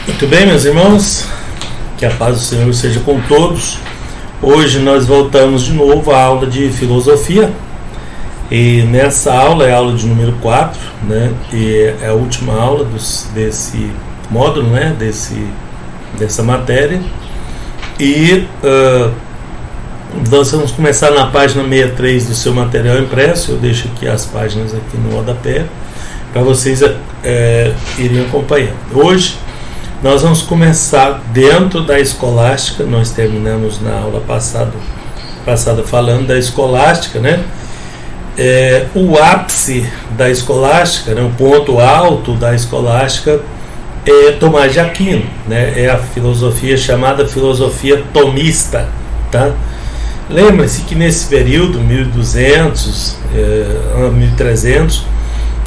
Muito bem, meus irmãos, que a paz do Senhor seja com todos. Hoje nós voltamos de novo à aula de filosofia, e nessa aula é a aula de número 4, né? E é a última aula desse módulo, né? Dessa matéria. E nós vamos começar na página 63 do seu material impresso. Eu deixo aqui as páginas aqui no rodapé para vocês irem acompanhando. Hoje nós vamos começar dentro da escolástica. Nós terminamos na aula passada falando da escolástica, né? O ápice da escolástica, né? O ponto alto da escolástica é Tomás de Aquino, né? É a filosofia chamada filosofia tomista, tá? Lembre-se que nesse período, 1200, 1300,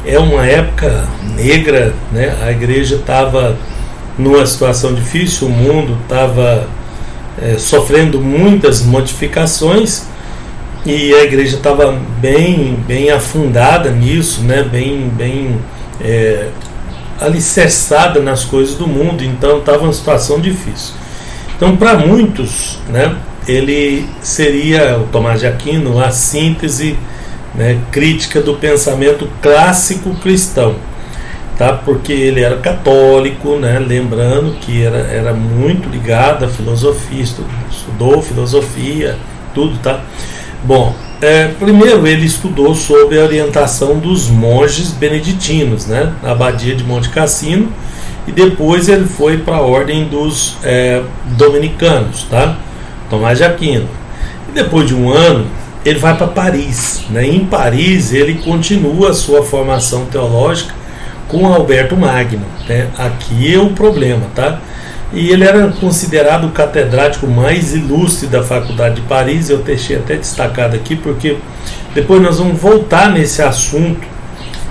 é uma época negra, né? A igreja estava numa situação difícil, o mundo estava sofrendo muitas modificações e a igreja estava bem afundada nisso, né? bem alicerçada nas coisas do mundo, então estava uma situação difícil. Então, para muitos, né, ele seria, o Tomás de Aquino, a síntese, né, crítica do pensamento clássico cristão, tá? Porque ele era católico, né? Lembrando que era muito ligado à filosofia, estudou filosofia, tudo, tá? Bom, primeiro ele estudou sob a orientação dos monges beneditinos, né? Na abadia de Monte Cassino, e depois ele foi para a ordem dos dominicanos, tá? Tomás de Aquino. E depois de um ano ele vai para Paris, né? Em Paris ele continua a sua formação teológica com Alberto Magno, né? Aqui é o problema, tá? E ele era considerado o catedrático mais ilustre da Faculdade de Paris. Eu deixei até destacado aqui porque depois nós vamos voltar nesse assunto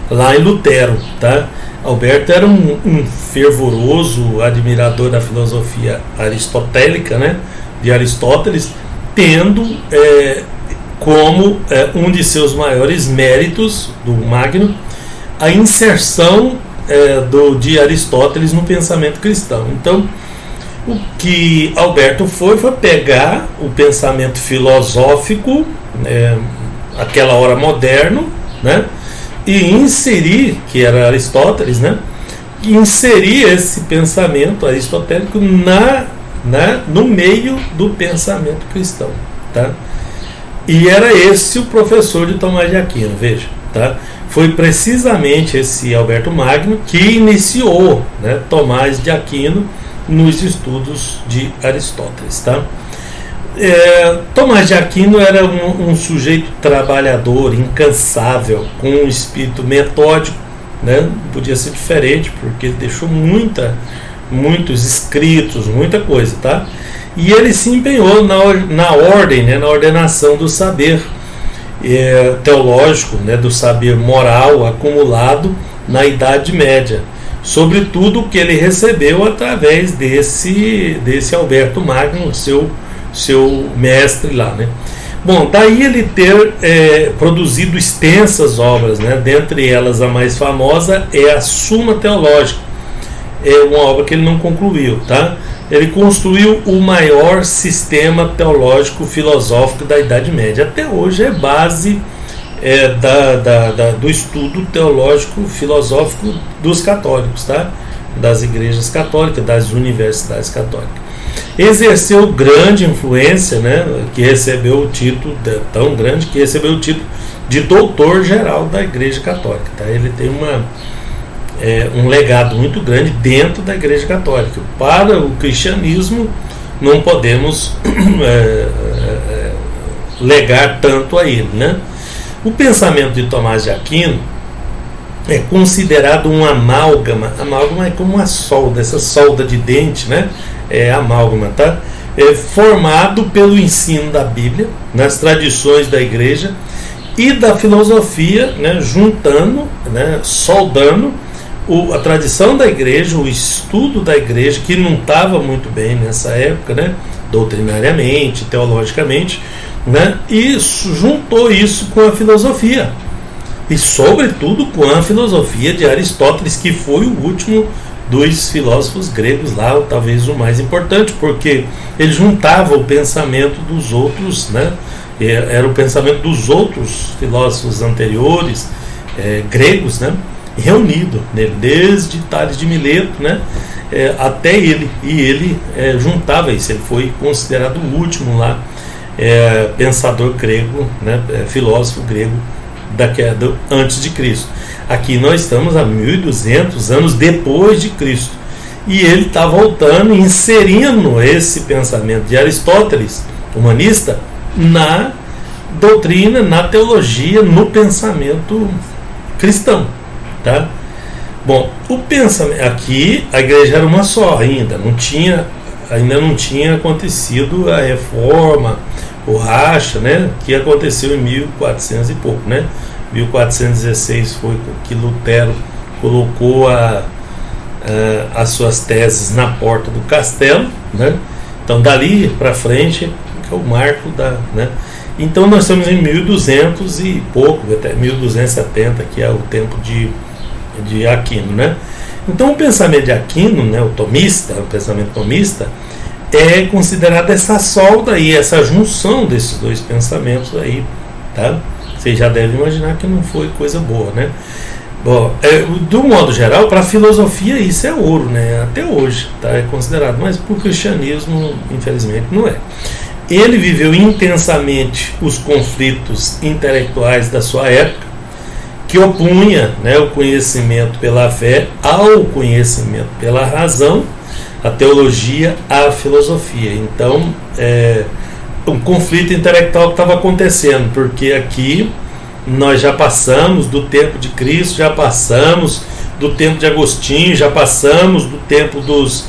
lá em Lutero, tá? Alberto era um fervoroso admirador da filosofia aristotélica, né? De Aristóteles, tendo como um de seus maiores méritos do Magno a inserção de Aristóteles no pensamento cristão. Então, o que Alberto foi pegar o pensamento filosófico, aquela hora moderno, né, e inserir, que era Aristóteles, né, e inserir esse pensamento aristotélico no meio do pensamento cristão, tá? E era esse o professor de Tomás de Aquino, veja, tá? Foi precisamente esse Alberto Magno que iniciou, né, Tomás de Aquino nos estudos de Aristóteles, tá? Tomás de Aquino era um sujeito trabalhador, incansável, com um espírito metódico, né? Podia ser diferente, porque ele deixou muitos escritos, muita coisa, tá? E ele se empenhou na ordem, né, na ordenação do saber teológico, né, do saber moral acumulado na Idade Média, sobretudo o que ele recebeu através desse Alberto Magno, seu mestre lá, né? Bom, daí ele ter produzido extensas obras, né? Dentre elas a mais famosa é a Suma Teológica, é uma obra que ele não concluiu, tá? Ele construiu o maior sistema teológico filosófico da Idade Média. Até hoje é base do estudo teológico filosófico dos católicos, tá? Das igrejas católicas, das universidades católicas. Exerceu grande influência, né? Que recebeu o título tão grande que recebeu o título de doutor geral da Igreja Católica, tá? Ele tem um legado muito grande dentro da Igreja Católica. Para o cristianismo não podemos legar tanto a ele, né? O pensamento de Tomás de Aquino é considerado um amálgama. Amálgama é como uma solda, essa solda de dente, né? É amálgama, tá? É formado pelo ensino da Bíblia, nas tradições da Igreja e da filosofia, né? Juntando, né? Soldando a tradição da igreja, o estudo da igreja, que não estava muito bem nessa época, né, doutrinariamente, teologicamente, né, e juntou isso com a filosofia. e sobretudo com a filosofia de Aristóteles, que foi o último dos filósofos gregos lá, ou talvez o mais importante, porque ele juntava o pensamento dos outros, né? Era o pensamento dos outros filósofos anteriores, gregos, né? Reunido nele, desde Tales de Mileto, né? Até ele, e ele juntava isso. Ele foi considerado o último lá pensador grego, né? Filósofo grego antes de Cristo. Aqui nós estamos a 1200 anos depois de Cristo, e ele está voltando e inserindo esse pensamento de Aristóteles, humanista, na doutrina, na teologia, no pensamento cristão, tá? Bom, o pensamento aqui, a igreja era uma só ainda não tinha acontecido a reforma, o racha, né, que aconteceu em 1400 e pouco, né? 1416 foi que Lutero colocou as suas teses na porta do castelo, né? Então dali para frente que é o marco né? Então nós estamos em 1200 e pouco, até 1270, que é o tempo de Aquino, né? Então o pensamento de Aquino, né, o pensamento tomista, é considerado essa solda e essa junção desses dois pensamentos aí, tá? Vocês já devem imaginar que não foi coisa boa, né? Bom, do modo geral, para a filosofia isso é ouro, né? Até hoje, tá? É considerado, mas para o cristianismo, infelizmente, não é. Ele viveu intensamente os conflitos intelectuais da sua época, que opunha, né, o conhecimento pela fé ao conhecimento pela razão, a teologia à filosofia. Então, um conflito intelectual que estava acontecendo, porque aqui nós já passamos do tempo de Cristo, já passamos do tempo de Agostinho, já passamos do tempo dos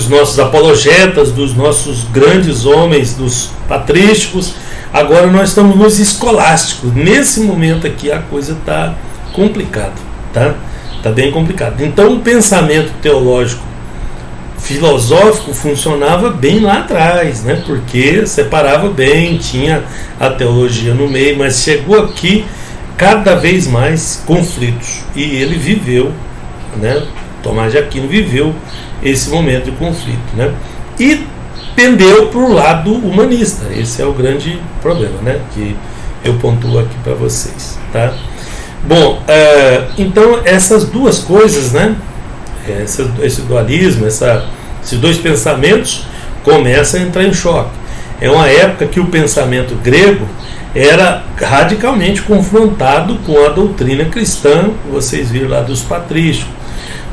nossos apologetas, dos nossos grandes homens, dos patrísticos. Agora nós estamos nos escolásticos. Nesse momento aqui a coisa está complicada, tá? Está bem complicado. Então o pensamento teológico filosófico funcionava bem lá atrás, né? Porque separava bem, tinha a teologia no meio, mas chegou aqui cada vez mais conflitos, e ele viveu, né? Tomás de Aquino viveu esse momento de conflito, né? E pendeu para o lado humanista. Esse é o grande problema, né? Que eu pontuo aqui para vocês, tá? Bom, então essas duas coisas, né? Esse dualismo, esses dois pensamentos começam a entrar em choque. É uma época que o pensamento grego era radicalmente confrontado com a doutrina cristã, vocês viram lá dos patrísticos,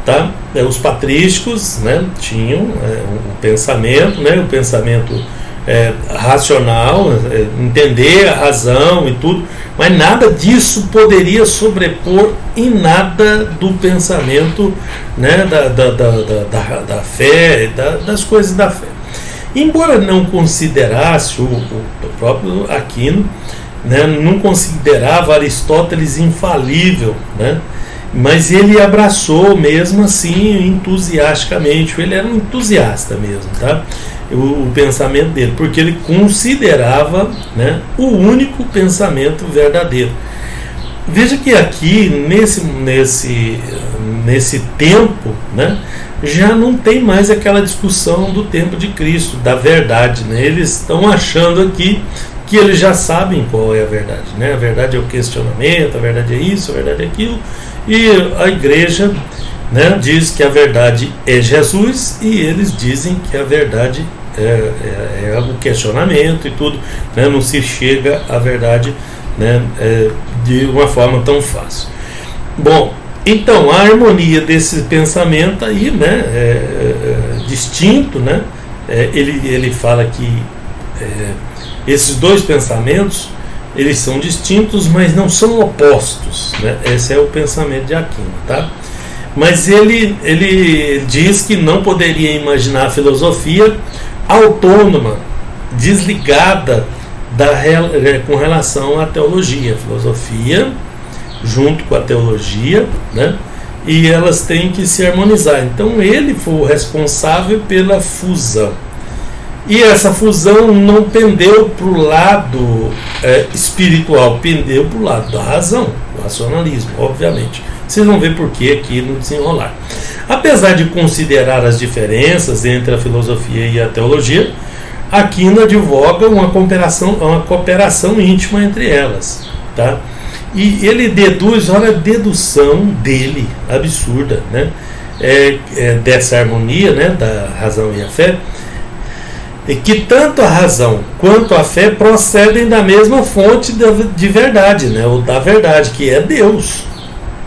tá? Os patrísticos, né, tinham um pensamento, né, o pensamento racional, entender a razão e tudo, mas nada disso poderia sobrepor em nada do pensamento, né, da fé, das coisas da fé. Embora não considerasse o próprio Aquino, né, não considerava Aristóteles infalível, né, mas ele abraçou mesmo assim entusiasticamente. Ele era um entusiasta mesmo, tá? O pensamento dele, porque ele considerava, né, o único pensamento verdadeiro. Veja que aqui nesse tempo, né, já não tem mais aquela discussão do tempo de Cristo, da verdade, né? Eles estão achando aqui que eles já sabem qual é a verdade, né? A verdade é o questionamento, a verdade é isso, a verdade é aquilo, e a igreja, né, diz que a verdade é Jesus, e eles dizem que a verdade é o questionamento e tudo, né? Não se chega à verdade, né, de uma forma tão fácil. Bom, então a harmonia desse pensamento aí, né, distinto, né, ele fala que esses dois pensamentos eles são distintos, mas não são opostos, né? Esse é o pensamento de Aquino, tá? Mas ele diz que não poderia imaginar a filosofia autônoma, desligada com relação à teologia. A filosofia junto com a teologia, né? E elas têm que se harmonizar. Então ele foi o responsável pela fusão. E essa fusão não pendeu para o lado espiritual, pendeu para o lado da razão, do racionalismo, obviamente. Vocês vão ver por que aqui no desenrolar. Apesar de considerar as diferenças entre a filosofia e a teologia, Aquino advoga uma cooperação íntima entre elas, tá? E ele deduz, olha a dedução dele, absurda, né? Dessa harmonia, né, da razão e a fé, que tanto a razão quanto a fé procedem da mesma fonte de verdade, né, ou da verdade, que é Deus.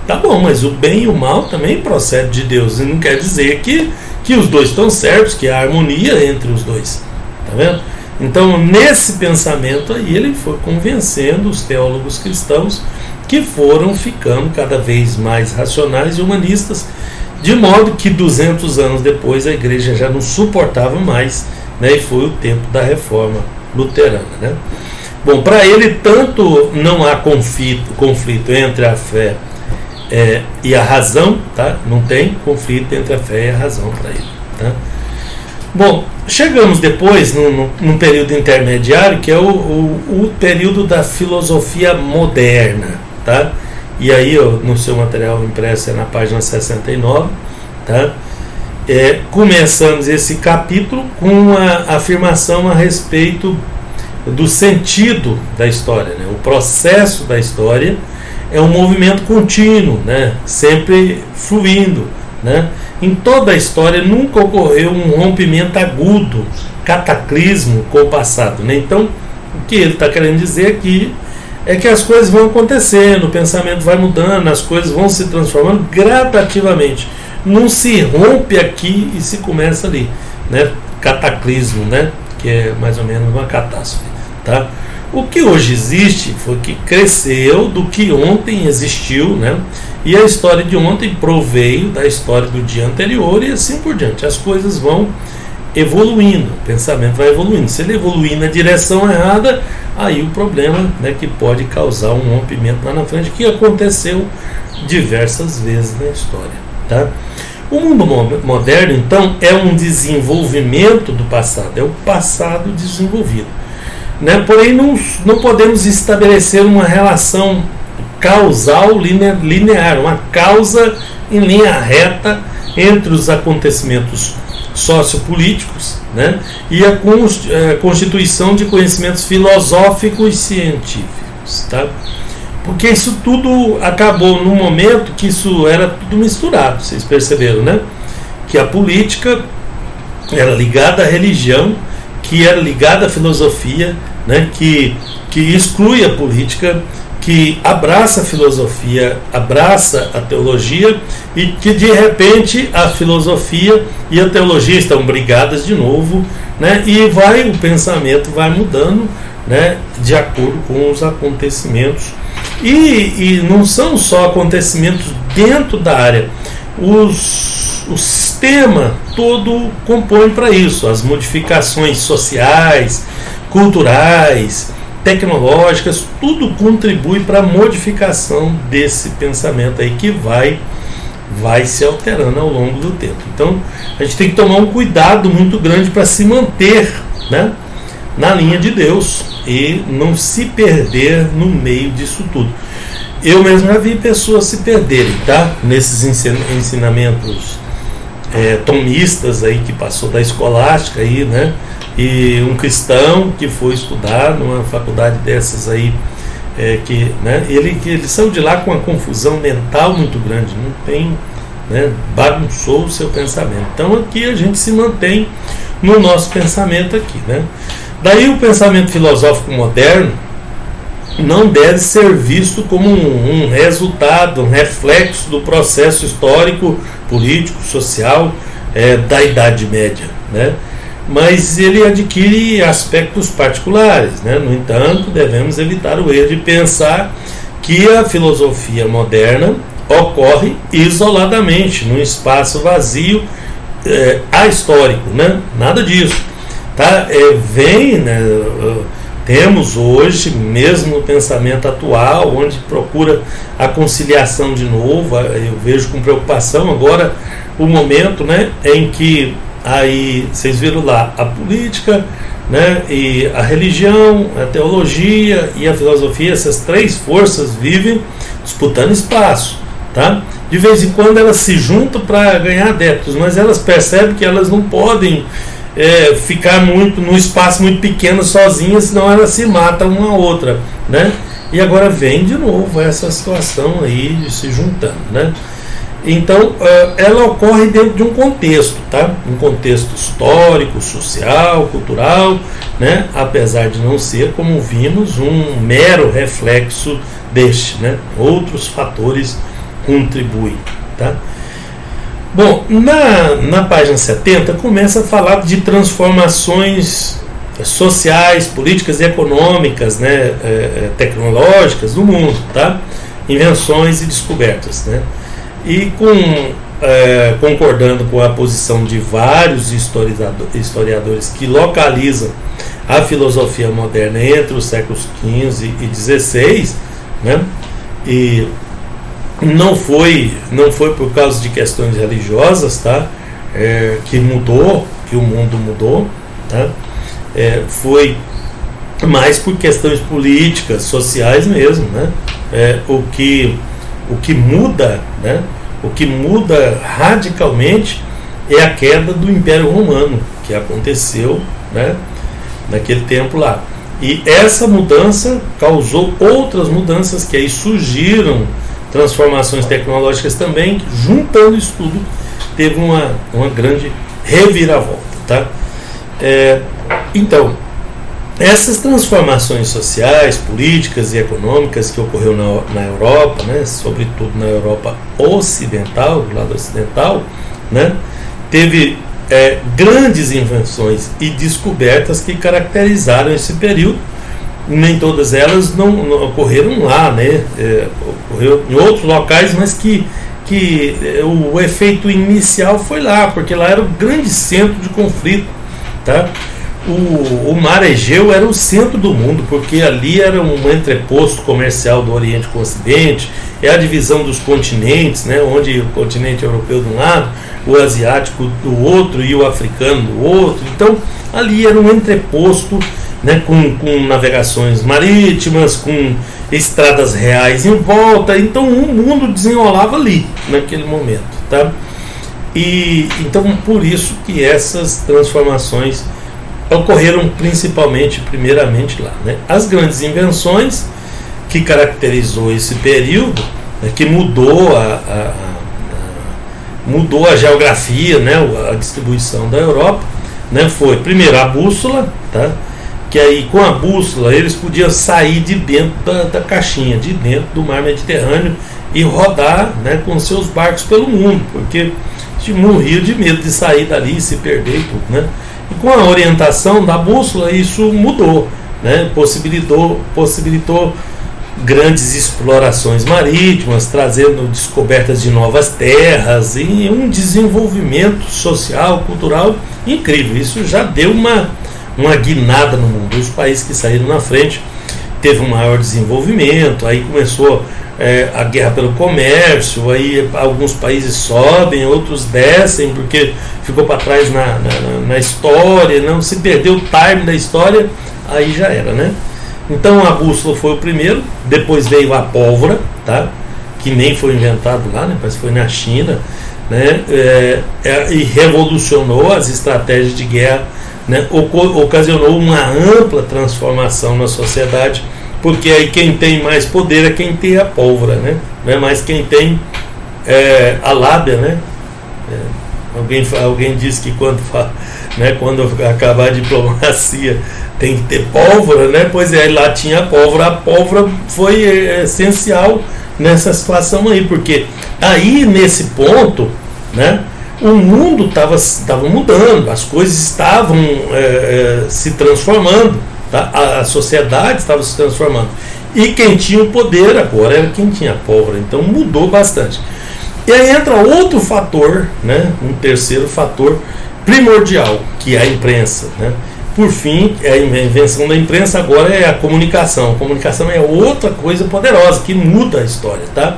Tá bom, mas o bem e o mal também procedem de Deus, e não quer dizer que os dois estão certos, que há harmonia entre os dois, tá vendo? Então, nesse pensamento aí, ele foi convencendo os teólogos cristãos, que foram ficando cada vez mais racionais e humanistas, de modo que 200 anos depois a igreja já não suportava mais, né, e foi o tempo da reforma luterana, né? Bom, para ele tanto não há conflito entre a fé e a razão, tá? Não tem conflito entre a fé e a razão para ele, tá? Bom, chegamos depois num período intermediário, que é o período da filosofia moderna, tá? E aí, no seu material impresso, é na página 69, tá? Começamos esse capítulo com a afirmação a respeito do sentido da história, né? O processo da história é um movimento contínuo, né? Sempre fluindo, né? Em toda a história nunca ocorreu um rompimento agudo, cataclismo com o passado, né? Então, o que ele está querendo dizer aqui é que as coisas vão acontecendo, o pensamento vai mudando, as coisas vão se transformando gradativamente. Não se rompe aqui e se começa ali, né? Cataclismo, né? Que é mais ou menos uma catástrofe, tá? O que hoje existe foi que cresceu do que ontem existiu, né? E a história de ontem proveio da história do dia anterior e assim por diante. As coisas vão evoluindo, o pensamento vai evoluindo. Se ele evoluir na direção errada, aí o problema, né, que pode causar um rompimento lá na frente, que aconteceu diversas vezes na história, tá? O mundo moderno, então, é um desenvolvimento do passado, é o passado desenvolvido, né? Porém, não podemos estabelecer uma relação causal linear, uma causa em linha reta entre os acontecimentos sociopolíticos, né, e a constituição de conhecimentos filosóficos e científicos, tá? Porque isso tudo acabou num momento que isso era tudo misturado, vocês perceberam, né? Que a política era ligada à religião, que era ligada à filosofia, né? Que exclui a política, que abraça a filosofia, abraça a teologia, e que de repente a filosofia e a teologia estão brigadas de novo, né? E o pensamento vai mudando, né, de acordo com os acontecimentos. E não são só acontecimentos dentro da área, o sistema todo compõe para isso, as modificações sociais, culturais, tecnológicas, tudo contribui para a modificação desse pensamento aí, que vai se alterando ao longo do tempo. Então a gente tem que tomar um cuidado muito grande para se manter, né, na linha de Deus e não se perder no meio disso tudo. Eu mesmo já vi pessoas se perderem, tá? Nesses ensinamentos tomistas aí, que passou da escolástica aí, né? E um cristão que foi estudar numa faculdade dessas aí, né, ele saiu de lá com uma confusão mental muito grande, não tem, né, bagunçou o seu pensamento. Então aqui a gente se mantém no nosso pensamento aqui, né? Daí o pensamento filosófico moderno não deve ser visto como um resultado, um reflexo do processo histórico, político, social da Idade Média, né? Mas ele adquire aspectos particulares, né? No entanto, devemos evitar o erro de pensar que a filosofia moderna ocorre isoladamente, num espaço vazio ahistórico, né? Nada disso, tá? Né? Temos hoje, mesmo no pensamento atual, onde procura a conciliação de novo, eu vejo com preocupação agora o momento, né, em que aí vocês viram lá a política, né, e a religião, a teologia e a filosofia, essas três forças vivem disputando espaço, tá? De vez em quando elas se juntam para ganhar adeptos, mas elas percebem que elas não podem ficar muito num espaço muito pequeno sozinhas, senão elas se matam uma a outra, né? E agora vem de novo essa situação aí de se juntando, né? Então, ela ocorre dentro de um contexto, tá? Um contexto histórico, social, cultural, né? Apesar de não ser, como vimos, um mero reflexo deste, né? Outros fatores contribuem, tá? Bom, na página 70 começa a falar de transformações sociais, políticas e econômicas, né? Tecnológicas do mundo, tá? Invenções e descobertas, né? E concordando com a posição de vários historiadores que localizam a filosofia moderna entre os séculos XV e XVI, né? E não foi por causa de questões religiosas, tá? Que o mundo mudou, tá? Foi mais por questões políticas, sociais mesmo, né? O que muda, né? O que muda radicalmente é a queda do Império Romano, que aconteceu, né, naquele tempo lá. E essa mudança causou outras mudanças que aí surgiram, transformações tecnológicas também, que, juntando isso tudo, teve uma grande reviravolta, tá? Então, essas transformações sociais, políticas e econômicas que ocorreu na Europa, né, sobretudo na Europa ocidental, do lado ocidental, né, teve grandes invenções e descobertas que caracterizaram esse período. Nem todas elas não ocorreram lá, né, ocorreu em outros locais, mas que o efeito inicial foi lá, porque lá era o grande centro de conflito, tá? O mar Egeu era o centro do mundo, porque ali era um entreposto comercial do Oriente com o Ocidente, é a divisão dos continentes, né, onde o continente europeu de um lado, o asiático do outro e o africano do outro. Então ali era um entreposto, né, com navegações marítimas, com estradas reais em volta. Então o mundo desenrolava ali, naquele momento, tá? E então por isso que essas transformações ocorreram primeiramente lá, né? As grandes invenções que caracterizou esse período, né, que mudou a geografia, né, a distribuição da Europa, né, foi primeiro a bússola, tá? Que aí com a bússola eles podiam sair de dentro da caixinha, de dentro do mar Mediterrâneo, e rodar, né, com seus barcos pelo mundo, porque a gente morria de medo de sair dali e se perder e tudo, né? E com a orientação da bússola isso mudou, né? Possibilitou grandes explorações marítimas, trazendo descobertas de novas terras e um desenvolvimento social, cultural incrível. Isso já deu uma guinada no mundo. Os países que saíram na frente teve um maior desenvolvimento, aí começou a guerra pelo comércio, aí alguns países sobem, outros descem, porque ficou para trás na história, não se perdeu o time da história, aí já era, né? Então a bússola foi o primeiro, depois veio a pólvora, tá? Que nem foi inventado lá, né? Parece que foi na China, né? E revolucionou as estratégias de guerra, né? Ocasionou uma ampla transformação na sociedade, porque aí quem tem mais poder é quem tem a pólvora, né? Não é mais quem tem a lábia, né? Alguém disse que quando acabar a diplomacia tem que ter pólvora, né? Pois é, lá tinha a pólvora foi essencial nessa situação aí, porque aí nesse ponto, né, o mundo estava mudando, as coisas estavam se transformando, tá? A sociedade estava se transformando, e quem tinha o poder agora era quem tinha a pólvora, então mudou bastante. E aí entra outro fator, né, um terceiro fator primordial, que é a imprensa, né? Por fim, a invenção da imprensa agora é a comunicação. A comunicação é outra coisa poderosa que muda a história, tá?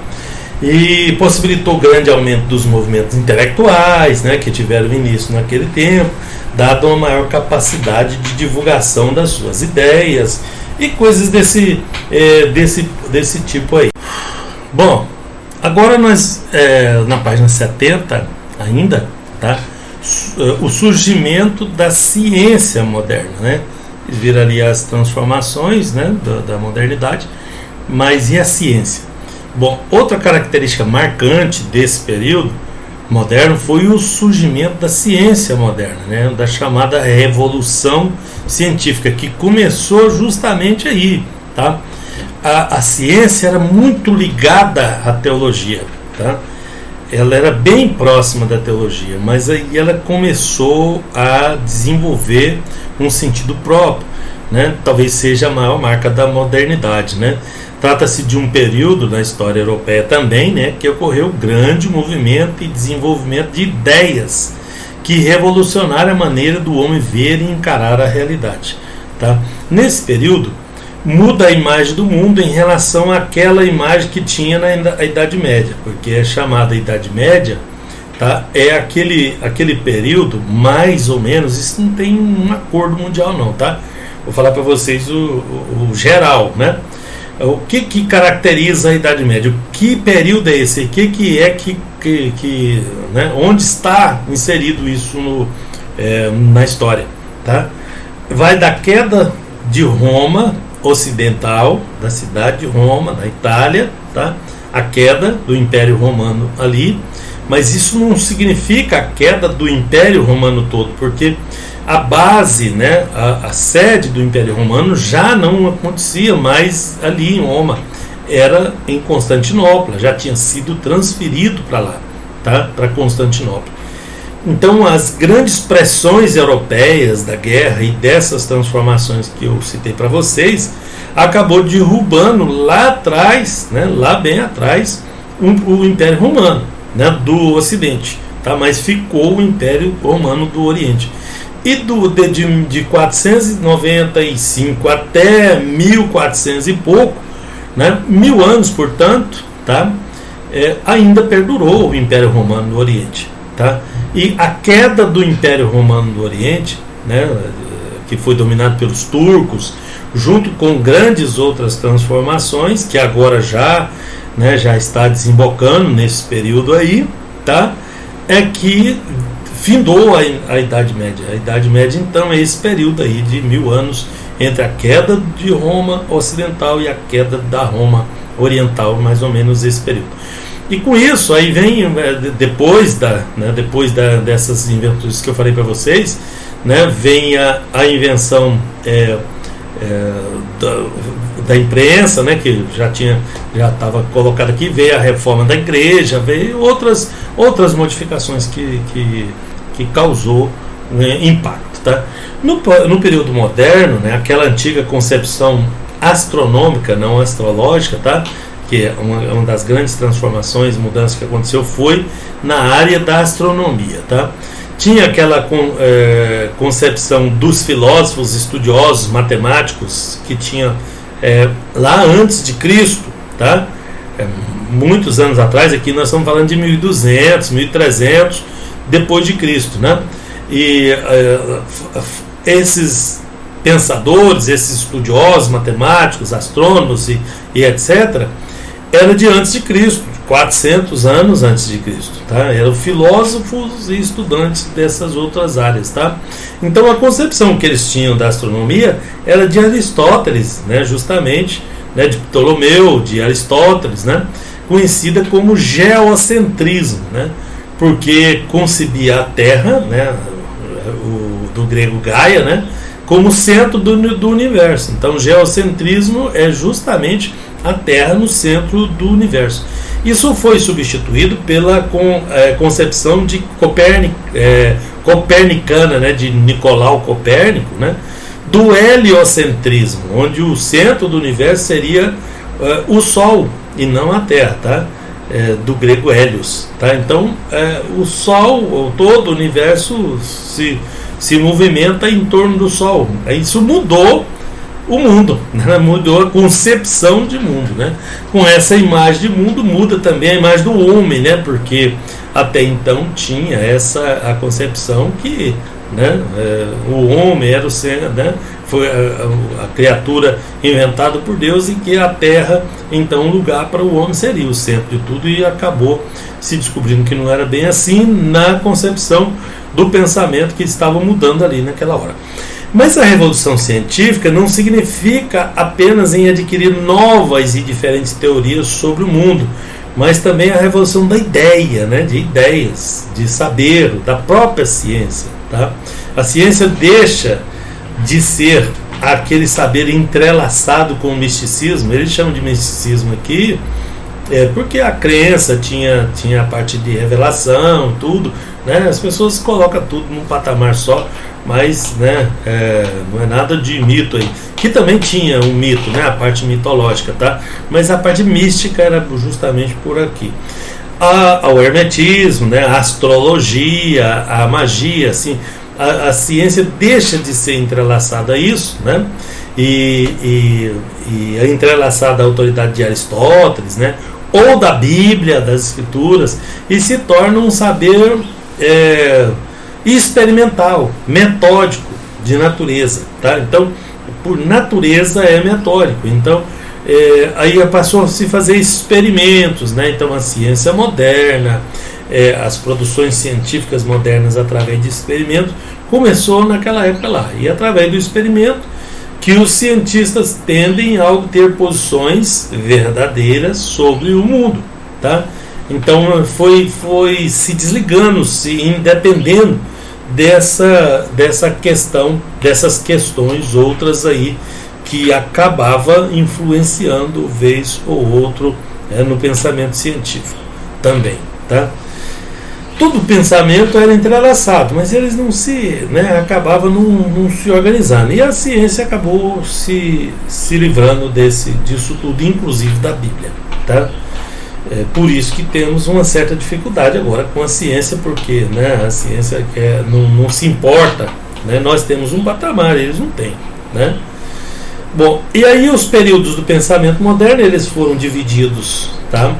E possibilitou grande aumento dos movimentos intelectuais, né, que tiveram início naquele tempo, dado uma maior capacidade de divulgação das suas ideias e coisas desse tipo aí. Bom, Agora nós, na página 70 ainda, tá? O surgimento da ciência moderna, né? Viram ali as transformações, né, da modernidade, mas e a ciência? Bom, outra característica marcante desse período moderno foi o surgimento da ciência moderna, né, da chamada revolução científica, que começou justamente aí, tá? A ciência era muito ligada à teologia, tá? Ela era bem próxima da teologia, mas aí ela começou a desenvolver um sentido próprio, né? Talvez seja a maior marca da modernidade, né? Trata-se de um período na história europeia também, né, que ocorreu grande movimento e desenvolvimento de ideias que revolucionaram a maneira do homem ver e encarar a realidade, tá? Nesse período, muda a imagem do mundo em relação àquela imagem que tinha na Idade Média, porque é chamada Idade Média, tá? É aquele período, mais ou menos, isso não tem um acordo mundial não, tá? Vou falar para vocês o geral, né? O que caracteriza a Idade Média? Que período é esse? Né? Onde está inserido isso na história? Tá? Vai da queda de Roma ocidental, da cidade de Roma, da Itália, tá? A queda do Império Romano ali, mas isso não significa a queda do Império Romano todo, porque a base, né, a sede do Império Romano já não acontecia mais ali em Roma, era em Constantinopla, já tinha sido transferido para lá, tá, para Constantinopla. Então as grandes pressões europeias da guerra e dessas transformações que eu citei para vocês, acabou derrubando lá atrás, né, lá bem atrás, o Império Romano, né, do Ocidente, tá, mas ficou o Império Romano do Oriente. E de 495 até 1400 e pouco, né, 1000 anos, portanto, tá, ainda perdurou o Império Romano do Oriente, tá? E a queda do Império Romano do Oriente, né, que foi dominado pelos turcos, junto com grandes outras transformações, que agora já está desembocando nesse período aí, tá? É que findou a Idade Média. A Idade Média, então, é esse período aí de 1000 anos entre a queda de Roma Ocidental e a queda da Roma Oriental, mais ou menos esse período. E com isso, aí vem, depois dessas invenções que eu falei para vocês, né, vem a invenção da imprensa, né, que já estava colocada aqui, veio a reforma da igreja, veio outras modificações que causou, né, impacto, tá? No período moderno, né, aquela antiga concepção astronômica, não astrológica, tá, que é uma das grandes transformações, mudanças que aconteceu, foi na área da astronomia, tá? Tinha aquela concepção dos filósofos, estudiosos, matemáticos, que tinha lá antes de Cristo, tá? Muitos anos atrás, aqui nós estamos falando de 1200, 1300 depois de Cristo, né? E esses pensadores, esses estudiosos, matemáticos, astrônomos e etc., era de antes de Cristo, 400 anos antes de Cristo, tá? Eram filósofos e estudantes dessas outras áreas, tá? Então a concepção que eles tinham da astronomia era de Aristóteles, né? Justamente, né? De Ptolomeu, de Aristóteles, né? Conhecida como geocentrismo, né? Porque concebia a Terra, né? Do grego Gaia, né? Como centro do universo. Então geocentrismo é justamente a Terra no centro do universo. Isso foi substituído pela concepção de copernicana, né, de Nicolau Copérnico, né, do heliocentrismo, onde o centro do universo seria o Sol e não a Terra, tá? Do grego Helios, tá? Então o Sol, ou todo o universo se movimenta em torno do Sol. Isso mudou o mundo, né? Mudou a concepção de mundo, né? Com essa imagem de mundo muda também a imagem do homem, né? Porque até então tinha a concepção que, né, o homem era o ser, né, foi a criatura inventada por Deus, e que a terra, então, o lugar para o homem seria o centro de tudo, e acabou se descobrindo que não era bem assim na concepção do pensamento que estava mudando ali naquela hora. Mas a revolução científica não significa apenas em adquirir novas e diferentes teorias sobre o mundo, mas também a revolução da ideia, né, de ideias, de saber, da própria ciência. Tá? A ciência deixa de ser aquele saber entrelaçado com o misticismo. Eles chamam de misticismo aqui porque a crença tinha a parte de revelação, tudo, né? As pessoas colocam tudo num patamar só, mas, né, não é nada de mito aí, que também tinha um mito, né, a parte mitológica, tá? Mas a parte mística era justamente por aqui. Ao hermetismo, né, a astrologia, a magia, assim, a ciência deixa de ser entrelaçada a isso, né, e é entrelaçada à autoridade de Aristóteles, né, ou da Bíblia, das Escrituras, e se torna um saber experimental, metódico, de natureza, tá? Então, por natureza é metódico. Então, aí passou a se fazer experimentos, né? Então, a ciência moderna, as produções científicas modernas através de experimentos, começou naquela época lá. E através do experimento que os cientistas tendem a obter posições verdadeiras sobre o mundo, tá? Então foi se desligando, se independendo dessa questão, dessas questões outras aí que acabava influenciando vez ou outro no pensamento científico também, tá? Todo pensamento era entrelaçado, mas eles não se, né, acabavam não se organizando, e a ciência acabou se livrando disso tudo, inclusive da Bíblia, tá? Por isso que temos uma certa dificuldade agora com a ciência, porque, né, a ciência não se importa, né? Nós temos um patamar, eles não têm, né? Bom, e aí os períodos do pensamento moderno, eles foram divididos, tá?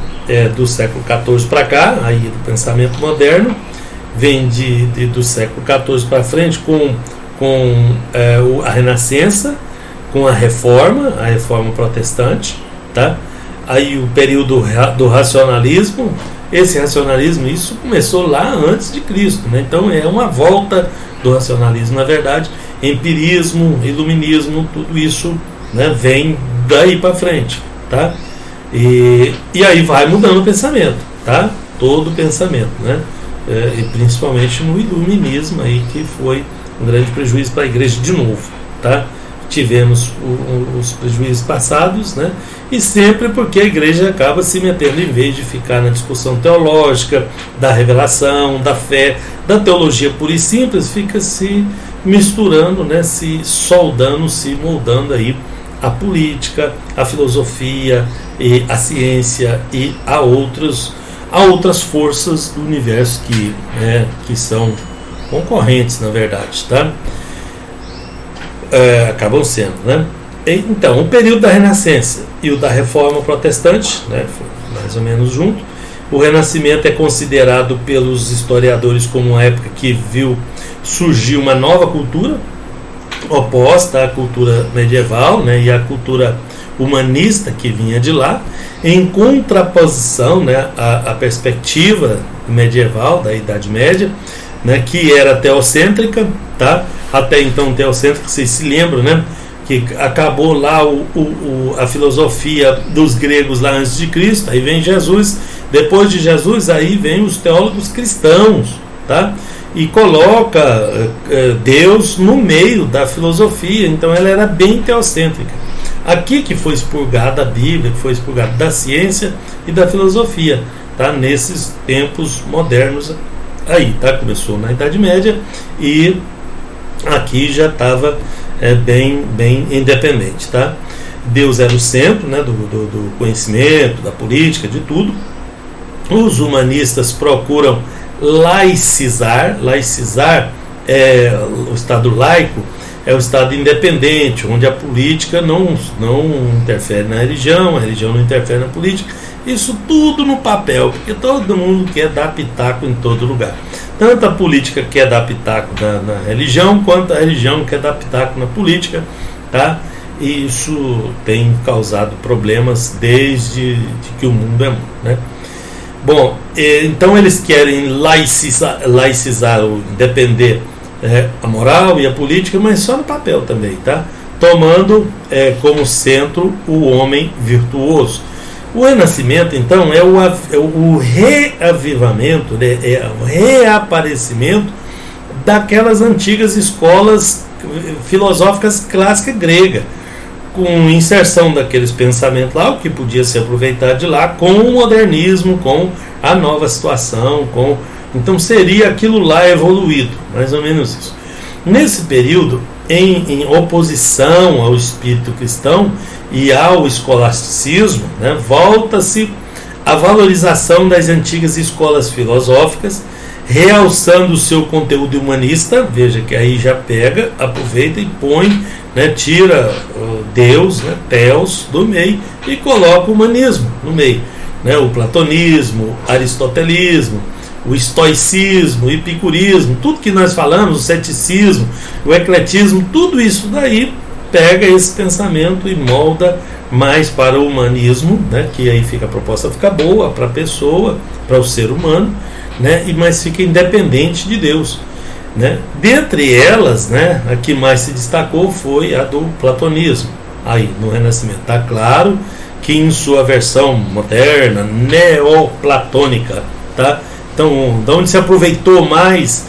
Do século XIV para cá, aí do pensamento moderno, vem do século XIV para frente com a Renascença, com a Reforma Protestante, tá? Aí o período do racionalismo. Esse racionalismo, isso começou lá antes de Cristo, né? Então é uma volta do racionalismo, na verdade. Empirismo, iluminismo, tudo isso, né, vem daí para frente, tá? E aí vai mudando o pensamento, tá? Todo o pensamento, né? E principalmente no iluminismo aí, que foi um grande prejuízo para a igreja de novo, tá? Tivemos os prejuízos passados, né? E sempre porque a igreja acaba se metendo, em vez de ficar na discussão teológica, da revelação, da fé, da teologia pura e simples, fica se misturando, né? Se soldando, se moldando aí a política, a filosofia, e a ciência e a outras forças do universo que são concorrentes, na verdade, tá? Acabam sendo, né? Então, o período da Renascença e o da Reforma Protestante, né, foi mais ou menos junto. O Renascimento é considerado pelos historiadores como uma época que viu surgir uma nova cultura, oposta à cultura medieval, né, e à cultura humanista que vinha de lá, em contraposição, né, à perspectiva medieval da Idade Média, né, que era teocêntrica, tá? Até então teocêntrica, vocês se lembram, né, que acabou lá a filosofia dos gregos lá antes de Cristo, aí vem Jesus, depois de Jesus aí vem os teólogos cristãos, tá? E coloca Deus no meio da filosofia, então ela era bem teocêntrica. Aqui que foi expurgada a Bíblia, que foi expurgada da ciência e da filosofia, tá? Nesses tempos modernos aí, tá? Começou na Idade Média e aqui já estava bem independente, tá? Deus era o centro, né, do conhecimento, da política, de tudo. Os humanistas procuram laicizar o Estado laico é o Estado independente, onde a política não interfere na religião, a religião não interfere na política. Isso tudo no papel, porque todo mundo quer dar pitaco em todo lugar. Tanto a política quer dar pitaco na religião, quanto a religião quer dar pitaco na política, tá? E isso tem causado problemas desde que o mundo é mundo, né? Bom, então eles querem laicizar ou depender a moral e a política, mas só no papel também, tá? Tomando como centro o homem virtuoso. O renascimento, então, é o reavivamento, é o reaparecimento daquelas antigas escolas filosóficas clássicas gregas, com inserção daqueles pensamentos lá, o que podia ser aproveitado de lá, com o modernismo, com a nova situação, então seria aquilo lá evoluído, mais ou menos isso. Nesse período, em oposição ao espírito cristão e ao escolasticismo, né, volta-se a valorização das antigas escolas filosóficas, realçando o seu conteúdo humanista. Veja que aí já pega, aproveita e põe, né, tira Deus, né, Theos, do meio e coloca o humanismo no meio, né, o platonismo, o aristotelismo, o estoicismo, o epicurismo, tudo que nós falamos, o ceticismo, o ecletismo, tudo isso daí pega esse pensamento e molda mais para o humanismo, né, que aí fica a proposta, fica boa para a pessoa, para o ser humano, né, mas fica independente de Deus, né. Dentre elas, né, a que mais se destacou foi a do platonismo, aí no Renascimento. Está claro que em sua versão moderna, neoplatônica, tá? Então, de onde se aproveitou mais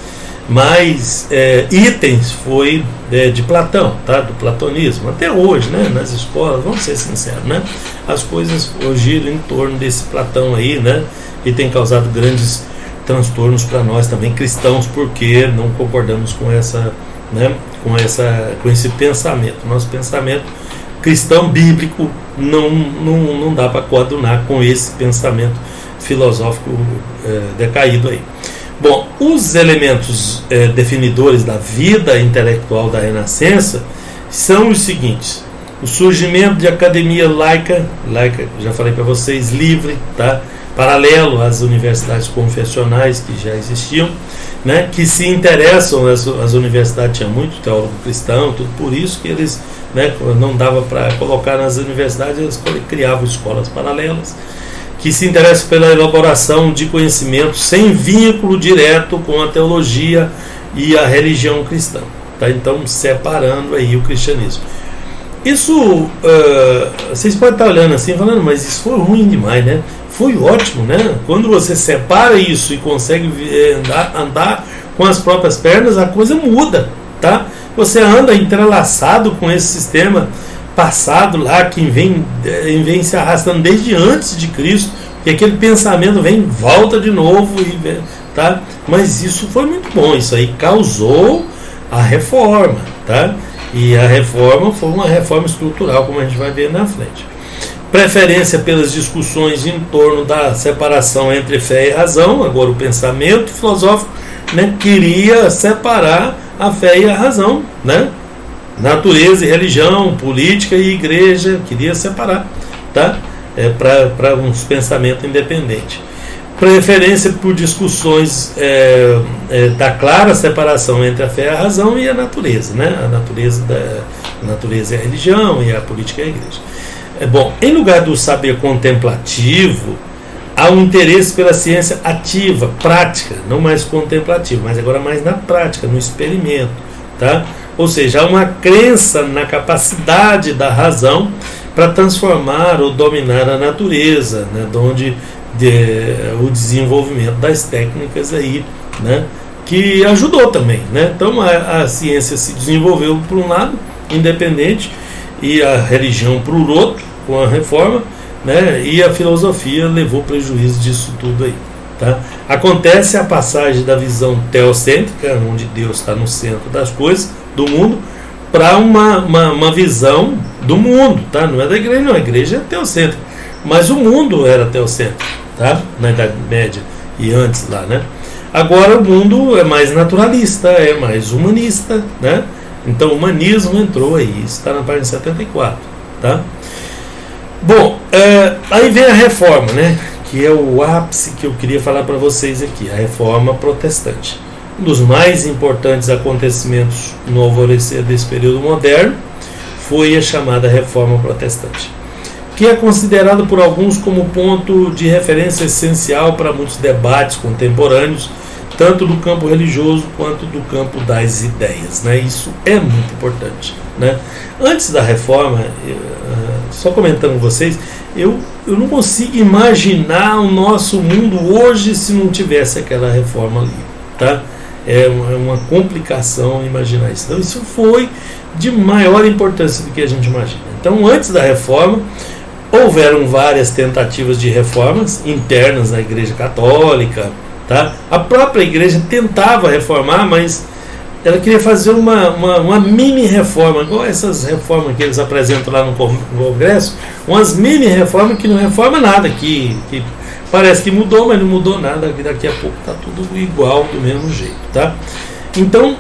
itens foi de Platão, tá? Do platonismo. Até hoje, né, nas escolas, vamos ser sinceros, né, as coisas giram em torno desse Platão aí, né, e tem causado grandes transtornos para nós também cristãos, porque não concordamos com esse pensamento. Nosso pensamento cristão bíblico não dá para coadunar com esse pensamento filosófico decaído aí. Bom, os elementos definidores da vida intelectual da Renascença são os seguintes: o surgimento de academia laica, já falei para vocês, livre, tá? Paralelo às universidades confessionais que já existiam, né? Que se interessam, as universidades tinham muito teólogo cristão, tudo, por isso que eles, né, não dava para colocar nas universidades, eles criavam escolas paralelas, que se interessam pela elaboração de conhecimento sem vínculo direto com a teologia e a religião cristã, tá? Então, separando aí o cristianismo. Isso, vocês podem estar olhando assim, falando, mas isso foi ruim demais, né? Foi ótimo, né? Quando você separa isso e consegue andar com as próprias pernas, a coisa muda, tá? Você anda entrelaçado com esse sistema passado lá, que vem se arrastando desde antes de Cristo, e aquele pensamento volta de novo, tá? Mas isso foi muito bom, isso aí causou a reforma, tá? E a reforma foi uma reforma estrutural, como a gente vai ver na frente. Preferência pelas discussões em torno da separação entre fé e razão. Agora o pensamento filosófico, né, queria separar a fé e a razão, né? Natureza e religião, política e igreja, queria separar, tá? Para uns pensamentos independentes. Preferência por discussões da clara separação entre a fé e a razão e a natureza, né? A natureza é a religião e a política é a igreja. Bom, em lugar do saber contemplativo, há um interesse pela ciência ativa, prática, não mais contemplativa, mas agora mais na prática, no experimento, tá? Ou seja, há uma crença na capacidade da razão para transformar ou dominar a natureza, né? Onde o desenvolvimento das técnicas aí, né? Que ajudou também, né? Então a ciência se desenvolveu por um lado, independente, e a religião por outro, com a reforma, né? E a filosofia levou prejuízo disso tudo aí, tá? Acontece a passagem da visão teocêntrica, onde Deus está no centro das coisas, do mundo, para uma visão do mundo, tá? Não é da igreja, não, a igreja é teocêntrica, mas o mundo era teocêntrico, tá? Na Idade Média e antes lá, né? Agora o mundo é mais naturalista, é mais humanista, né? Então o humanismo entrou aí, isso está na página 74, tá? Bom, aí vem a reforma, né? Que é o ápice que eu queria falar para vocês aqui, a reforma protestante. Um dos mais importantes acontecimentos no alvorecer desse período moderno foi a chamada reforma protestante, que é considerado por alguns como ponto de referência essencial para muitos debates contemporâneos, tanto do campo religioso quanto do campo das ideias, né? Isso é muito importante, né? Antes da reforma, só comentando com vocês, eu não consigo imaginar o nosso mundo hoje se não tivesse aquela reforma ali, tá? É uma complicação imaginar isso. Então isso foi de maior importância do que a gente imagina. Então, antes da reforma, houveram várias tentativas de reformas internas na Igreja Católica, tá? A própria igreja tentava reformar, mas ela queria fazer uma mini reforma, igual essas reformas que eles apresentam lá no Congresso, umas mini reformas que não reforma nada, que parece que mudou, mas não mudou nada, daqui a pouco está tudo igual, do mesmo jeito, tá? Então,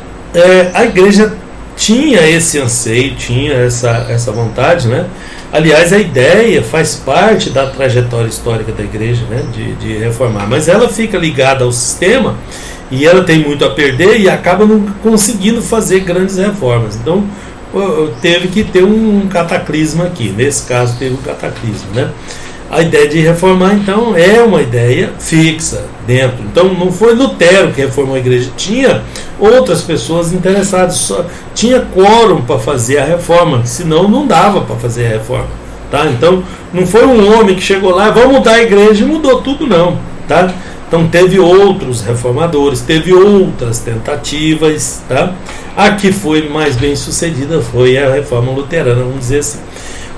a igreja tinha esse anseio, tinha essa vontade, né? Aliás, a ideia faz parte da trajetória histórica da igreja, né? De reformar, mas ela fica ligada ao sistema e ela tem muito a perder e acaba não conseguindo fazer grandes reformas. Então, teve que ter um cataclisma aqui. Nesse caso, teve um cataclisma, né? A ideia de reformar, então, é uma ideia fixa dentro. Então, não foi Lutero que reformou a igreja. Tinha outras pessoas interessadas. Só tinha quórum para fazer a reforma, senão não dava para fazer a reforma, tá? Então, não foi um homem que chegou lá, vamos mudar a igreja e mudou tudo, não, tá? Então, teve outros reformadores, teve outras tentativas, tá? A que foi mais bem sucedida foi a reforma luterana, vamos dizer assim.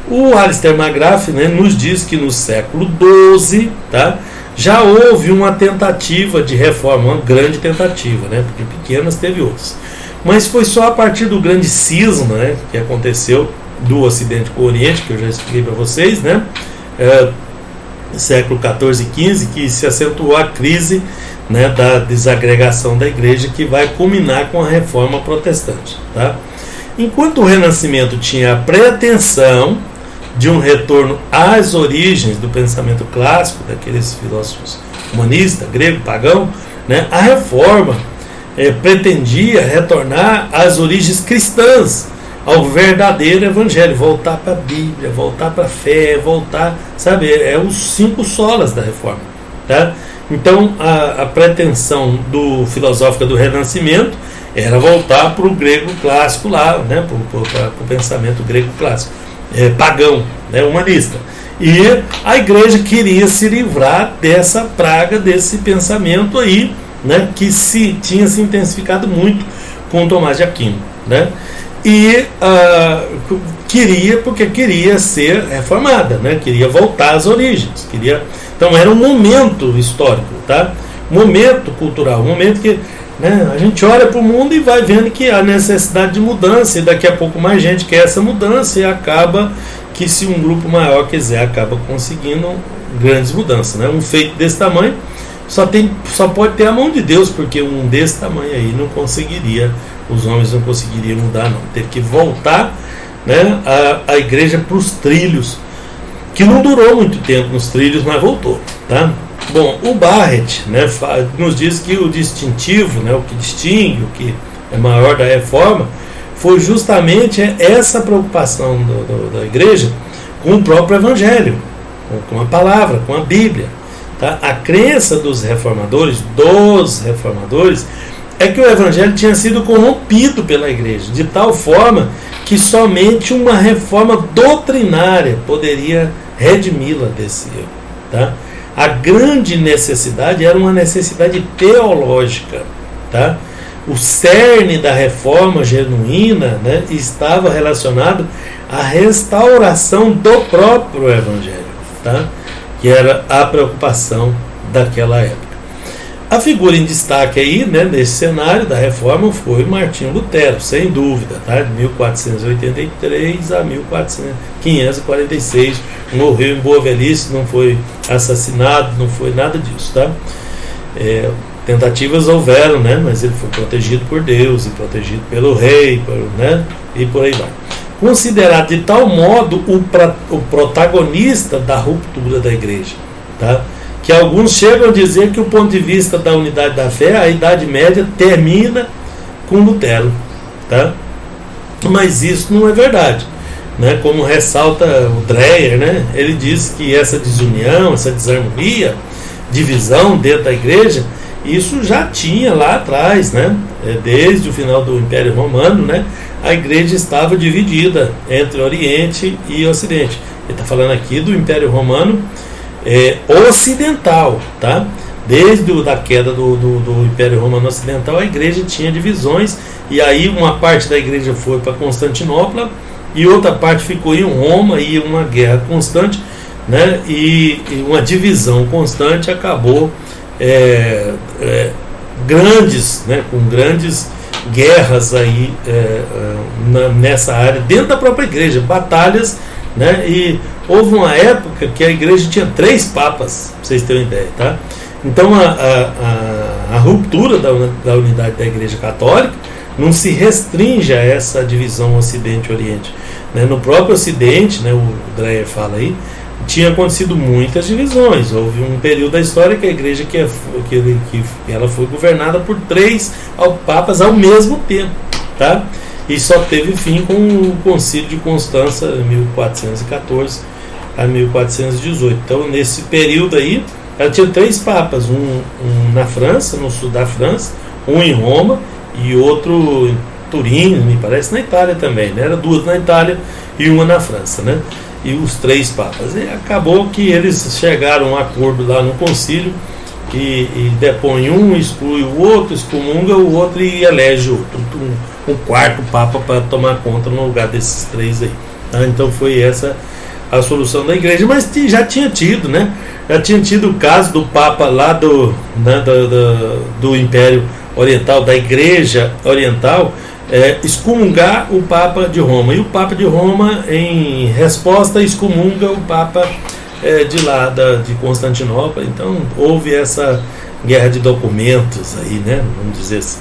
O Alistair McGrath, né, nos diz que no século XII, tá, já houve uma tentativa de reforma, uma grande tentativa, né, porque pequenas teve outras. Mas foi só a partir do grande cisma, né, que aconteceu do Ocidente com o Oriente, que eu já expliquei para vocês, né, século XIV e XV, que se acentuou a crise, né, da desagregação da igreja, que vai culminar com a reforma protestante, tá? Enquanto o Renascimento tinha a pretensão de um retorno às origens do pensamento clássico, daqueles filósofos humanistas, grego, pagão, né, a reforma pretendia retornar às origens cristãs, ao verdadeiro evangelho, voltar para a Bíblia, voltar para a fé, voltar, sabe, os 5 solas da reforma, tá? Então, a pretensão filosófica do Renascimento era voltar para o grego clássico lá, né, para o pensamento grego clássico, pagão, né, humanista. E a igreja queria se livrar dessa praga, desse pensamento aí, né, que tinha se intensificado muito com Tomás de Aquino, né? E queria ser reformada, né? Queria voltar às origens, então era um momento histórico, tá? Momento cultural, um momento que, né, a gente olha para o mundo e vai vendo que há necessidade de mudança, e daqui a pouco mais gente quer essa mudança, e acaba que, se um grupo maior quiser, acaba conseguindo grandes mudanças, né? Um feito desse tamanho só pode ter a mão de Deus, porque um desse tamanho aí não conseguiria, os homens não conseguiriam mudar, não. Teve que voltar, né, a igreja para os trilhos, que não durou muito tempo nos trilhos, mas voltou, tá? Bom, o Barrett, né, nos diz que o distintivo, né, o que distingue, o que é maior da reforma, foi justamente essa preocupação da igreja com o próprio evangelho, com a palavra, com a Bíblia, tá? A crença dos reformadores, é que o evangelho tinha sido corrompido pela igreja, de tal forma que somente uma reforma doutrinária poderia redimi-la desse erro, tá? A grande necessidade era uma necessidade teológica, tá? O cerne da reforma genuína, né, estava relacionado à restauração do próprio evangelho, tá? Que era a preocupação daquela época. A figura em destaque aí, né, nesse cenário da reforma, foi Martinho Lutero, sem dúvida, tá? De 1483 a 1546, morreu em boa velhice, não foi assassinado, não foi nada disso, tá? Tentativas houveram, né? Mas ele foi protegido por Deus e protegido pelo rei, né? E por aí vai. Considerado de tal modo o protagonista da ruptura da igreja, tá? Que alguns chegam a dizer que, do ponto de vista da unidade da fé, a Idade Média termina com Lutero, tá? Mas isso não é verdade, né? Como ressalta o Dreyer, né? Ele diz que essa desunião, essa desarmonia, divisão dentro da igreja, isso já tinha lá atrás, né? Desde o final do Império Romano, né? A igreja estava dividida entre Oriente e Ocidente. Ele está falando aqui do Império Romano ocidental, tá? Desde a queda do Império Romano Ocidental, a igreja tinha divisões, e aí uma parte da igreja foi para Constantinopla e outra parte ficou em Roma, e uma guerra constante, né? E uma divisão constante acabou grandes, né? Com grandes guerras aí nessa área, dentro da própria igreja, batalhas, né? E houve uma época que a igreja tinha 3 papas, para vocês terem uma ideia, tá? Então a ruptura da unidade da igreja católica não se restringe a essa divisão Ocidente-Oriente, né? No próprio Ocidente, né, o Dreyer fala aí, tinha acontecido muitas divisões. Houve um período da história que a igreja que ela foi governada por 3 papas ao mesmo tempo, tá? E só teve fim com o Concílio de Constança, 1414 a 1418. Então, nesse período aí, ela tinha 3 papas, um na França, no sul da França, um em Roma e outro em Turim, me parece, na Itália também, né? Era 2 na Itália e uma na França, né? E os 3 papas. E acabou que eles chegaram a um acordo lá no concílio e depõe um, exclui o outro, excomunga o outro e elege outro, um quarto papa para tomar conta no lugar desses 3 aí, tá? Então foi essa a solução da igreja, mas já tinha tido, né? Já tinha tido o caso do papa lá do Império Oriental, da igreja oriental, excomungar o Papa de Roma, e o Papa de Roma, em resposta, excomunga o Papa de lá, de Constantinopla. Então houve essa guerra de documentos aí, né? Vamos dizer assim.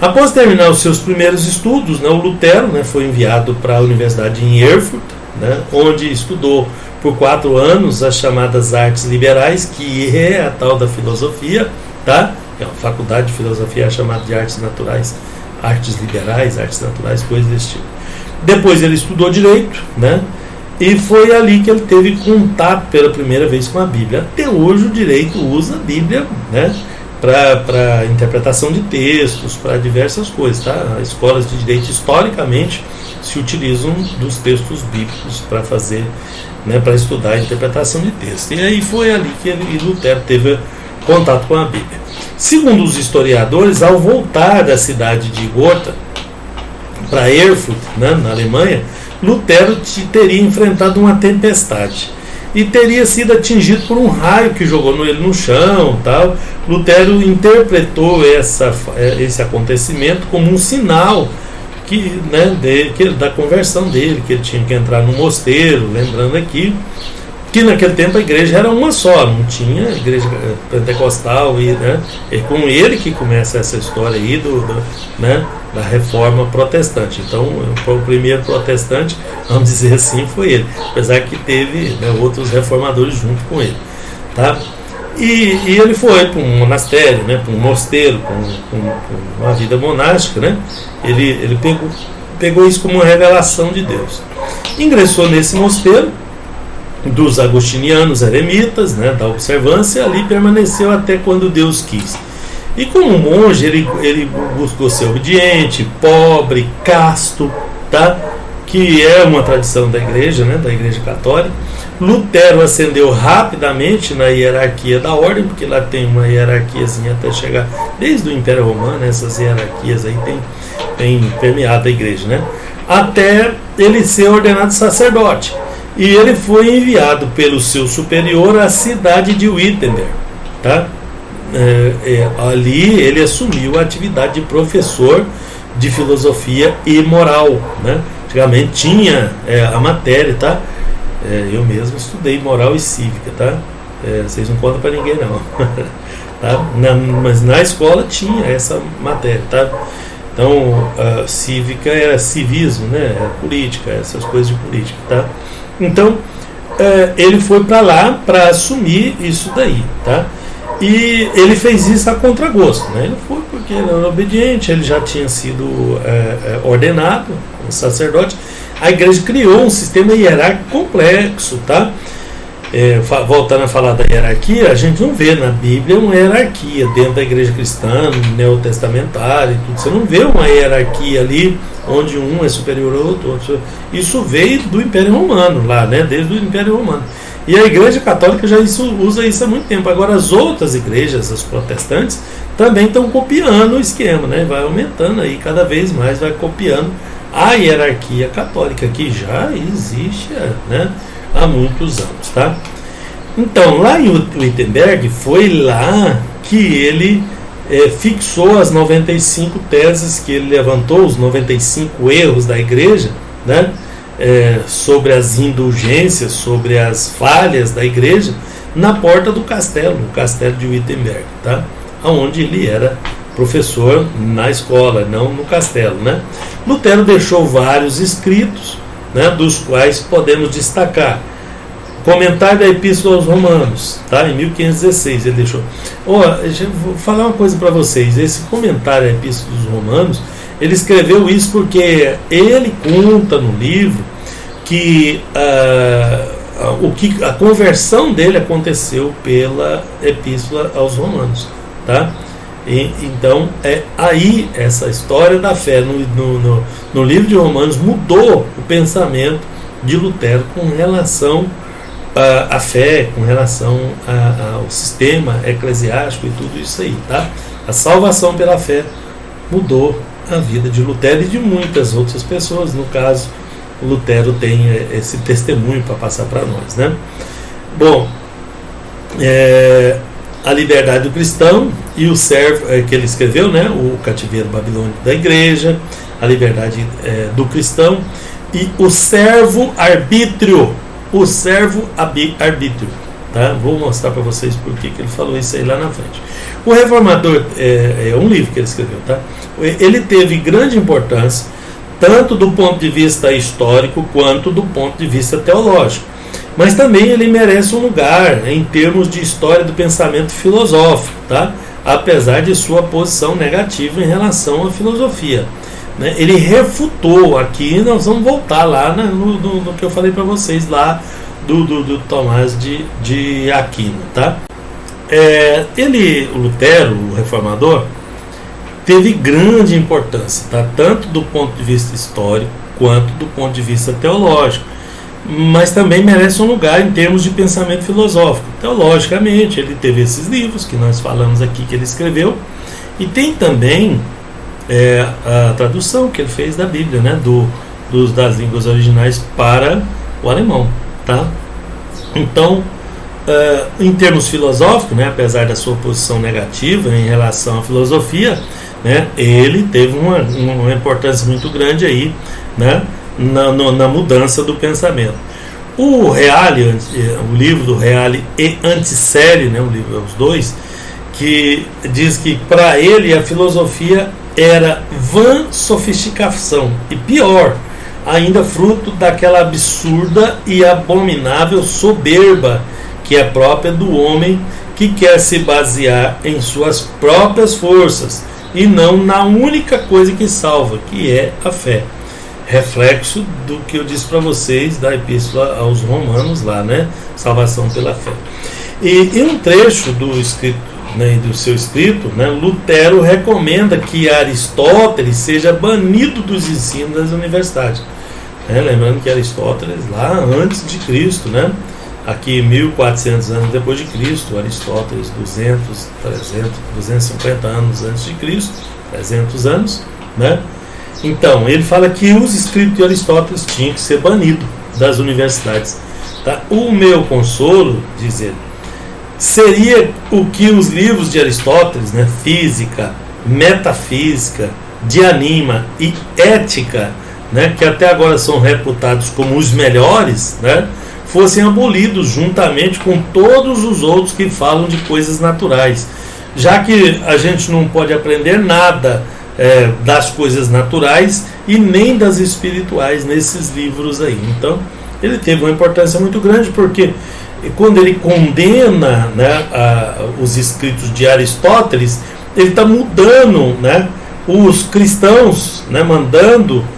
Após terminar os seus primeiros estudos, né, o Lutero, né, foi enviado para a Universidade em Erfurt, né, onde estudou por 4 anos as chamadas artes liberais, que é a tal da filosofia, tá? É uma faculdade de filosofia chamada de artes naturais, artes liberais, artes naturais, coisas desse tipo. Depois ele estudou direito, né? E foi ali que ele teve contato pela primeira vez com a Bíblia. Até hoje o direito usa a Bíblia, né, para interpretação de textos, para diversas coisas, tá? As escolas de direito historicamente se utilizam dos textos bíblicos para fazer, né, para estudar a interpretação de texto. E aí foi ali que Lutero teve contato com a Bíblia. Segundo os historiadores, ao voltar da cidade de Gotha para Erfurt, né, na Alemanha, Lutero teria enfrentado uma tempestade e teria sido atingido por um raio que jogou ele no chão, tal. Lutero interpretou esse acontecimento como um sinal da conversão dele, que ele tinha que entrar no mosteiro, lembrando aqui que naquele tempo a igreja era uma só, não tinha igreja pentecostal, né? É com ele que começa essa história aí da reforma protestante. Então, o primeiro protestante, vamos dizer assim, foi ele, apesar que teve, né, outros reformadores junto com ele, tá? E ele foi para um monastério, né, para um mosteiro, com uma vida monástica, né? Ele pegou isso como uma revelação de Deus. Ingressou nesse mosteiro dos agostinianos eremitas, né, da observância, ali permaneceu até quando Deus quis. E como monge, ele buscou ser obediente, pobre, casto, tá? Que é uma tradição da igreja, né, da igreja católica. Lutero ascendeu rapidamente na hierarquia da ordem, porque lá tem uma hierarquiazinha até chegar, desde o Império Romano, essas hierarquias aí tem permeado a igreja, né? Até ele ser ordenado sacerdote. E ele foi enviado pelo seu superior à cidade de Wittenberg, tá? Ali ele assumiu a atividade de professor de filosofia e moral, né? Antigamente tinha a matéria, tá? Eu mesmo estudei moral e cívica, tá? Vocês não contam para ninguém não. tá? Mas na escola tinha essa matéria, tá? Então, cívica era civismo, né? Era política, essas coisas de política, tá? Então, ele foi para lá para assumir isso daí, tá? E ele fez isso a contragosto, né? Ele foi porque ele era obediente, ele já tinha sido ordenado um sacerdote. A igreja criou um sistema hierárquico complexo, tá? Voltando a falar da hierarquia, a gente não vê na Bíblia uma hierarquia dentro da igreja cristã, neotestamentária e tudo. Você não vê uma hierarquia ali onde um é superior ao outro. Isso veio do Império Romano lá, né? Desde o Império Romano. E a igreja católica já usa isso há muito tempo. Agora as outras igrejas, as protestantes, também estão copiando o esquema, né? Vai aumentando aí, cada vez mais vai copiando a hierarquia católica, que já existe, né, há muitos anos, tá? Então, lá em Wittenberg, foi lá que ele fixou as 95 teses que ele levantou, os 95 erros da igreja, né? Sobre as indulgências, sobre as falhas da igreja, na porta do castelo, no castelo de Wittenberg, tá? Onde ele era professor na escola, não no castelo, né? Lutero deixou vários escritos, né, dos quais podemos destacar comentário da Epístola aos Romanos, tá? Em 1516 ele deixou. Vou falar uma coisa para vocês. Esse comentário da Epístola dos Romanos, ele escreveu isso porque ele conta no livro que a conversão dele aconteceu pela Epístola aos Romanos, tá? Então, aí essa história da fé no livro de Romanos mudou o pensamento de Lutero com relação à fé, com relação ao sistema eclesiástico e tudo isso aí, tá? A salvação pela fé mudou a vida de Lutero e de muitas outras pessoas. No caso, Lutero tem esse testemunho para passar para nós, né? Bom, a liberdade do cristão e o servo, que ele escreveu, né, o cativeiro babilônico da igreja, a liberdade do cristão e o servo-arbítrio, tá? Vou mostrar para vocês por que ele falou isso aí lá na frente. O Reformador, é um livro que ele escreveu, tá? Ele teve grande importância tanto do ponto de vista histórico quanto do ponto de vista teológico. Mas também ele merece um lugar em termos de história do pensamento filosófico, tá? Apesar de sua posição negativa em relação à filosofia, né? Ele refutou aqui, nós vamos voltar lá no que eu falei para vocês lá do Tomás de Aquino, tá? O Lutero, o reformador, teve grande importância, tá? Tanto do ponto de vista histórico quanto do ponto de vista teológico, mas também merece um lugar em termos de pensamento filosófico. Teologicamente, ele teve esses livros que nós falamos aqui que ele escreveu, e tem também a tradução que ele fez da Bíblia, né, das línguas originais para o alemão, tá? Então, em termos filosóficos, né, apesar da sua posição negativa em relação à filosofia, né, ele teve uma importância muito grande aí, né, na mudança do pensamento. O Reale, o livro do Reale e Antisérie, né, o livro os dois, que diz que para ele a filosofia era vã sofisticação e pior, ainda fruto daquela absurda e abominável soberba que é própria do homem que quer se basear em suas próprias forças e não na única coisa que salva, que é a fé. Reflexo do que eu disse para vocês da Epístola aos Romanos lá, né? Salvação pela fé. E em um trecho do escrito, né, do seu escrito, né, Lutero recomenda que Aristóteles seja banido dos ensinos das universidades. Lembrando que Aristóteles lá antes de Cristo, né? Aqui 1400 anos depois de Cristo, Aristóteles 200, 300, 250 anos antes de Cristo, 300 anos, né? Então, ele fala que os escritos de Aristóteles tinham que ser banidos das universidades, tá? O meu consolo, diz ele, seria o que os livros de Aristóteles, né, física, metafísica, dianima e ética, né, que até agora são reputados como os melhores, né, fossem abolidos juntamente com todos os outros que falam de coisas naturais, já que a gente não pode aprender nada das coisas naturais e nem das espirituais nesses livros aí. Então, ele teve uma importância muito grande, porque quando ele condena, né, os escritos de Aristóteles, ele está mudando, né, os cristãos, né,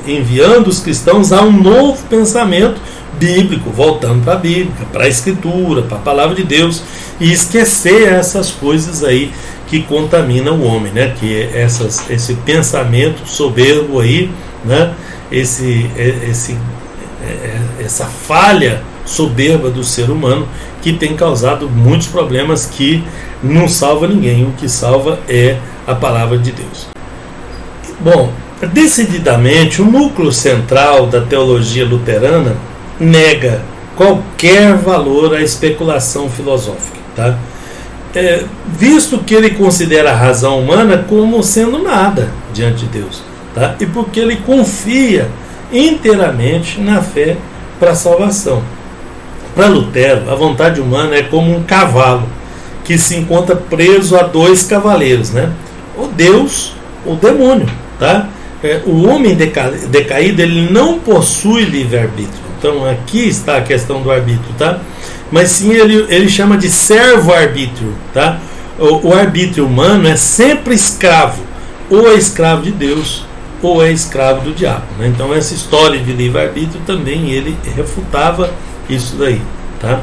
enviando os cristãos a um novo pensamento bíblico, voltando para a Bíblia, para a Escritura, para a Palavra de Deus, e esquecer essas coisas aí que contaminam o homem, né, que esse pensamento soberbo aí, né, essa falha soberba do ser humano, que tem causado muitos problemas, que não salva ninguém. O que salva é a Palavra de Deus. Bom, decididamente, o núcleo central da teologia luterana nega qualquer valor à especulação filosófica, tá? Visto que ele considera a razão humana como sendo nada diante de Deus, tá? E porque ele confia inteiramente na fé para a salvação. Para Lutero, a vontade humana é como um cavalo que se encontra preso a dois cavaleiros, né? O Deus, o demônio, tá? O homem decaído, ele não possui livre-arbítrio. Então aqui está a questão do arbítrio, tá? Mas sim, ele chama de servo-arbítrio, tá? O arbítrio humano é sempre escravo, ou é escravo de Deus, ou é escravo do diabo, né? Então essa história de livre-arbítrio também ele refutava isso daí, tá?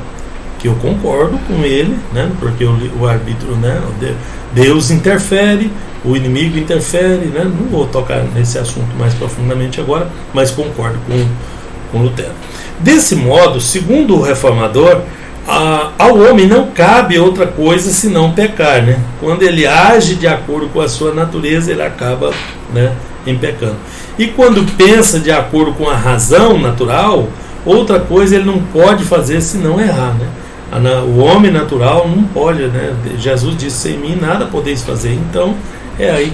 Que eu concordo com ele, né? Porque o arbítrio, né? Deus interfere, o inimigo interfere, né? Não vou tocar nesse assunto mais profundamente agora, mas concordo com Lutero. Desse modo, segundo o reformador, ao homem não cabe outra coisa senão pecar, né? Quando ele age de acordo com a sua natureza, ele acaba, né, em pecando. E quando pensa de acordo com a razão natural, outra coisa ele não pode fazer senão errar, né? O homem natural não pode, né? Jesus disse: sem mim nada podeis fazer. Então é aí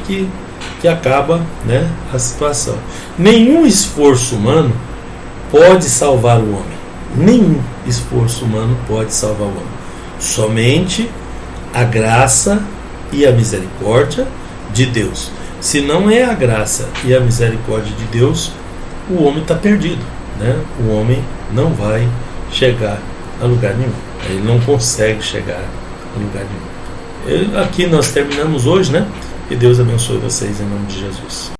que acaba, né, a situação. Nenhum esforço humano pode salvar o homem. Nenhum esforço humano pode salvar o homem. Somente a graça e a misericórdia de Deus. Se não é a graça e a misericórdia de Deus, o homem está perdido, né? O homem não vai chegar a lugar nenhum. Ele não consegue chegar a lugar nenhum. Aqui nós terminamos hoje, né? Que Deus abençoe vocês em nome de Jesus.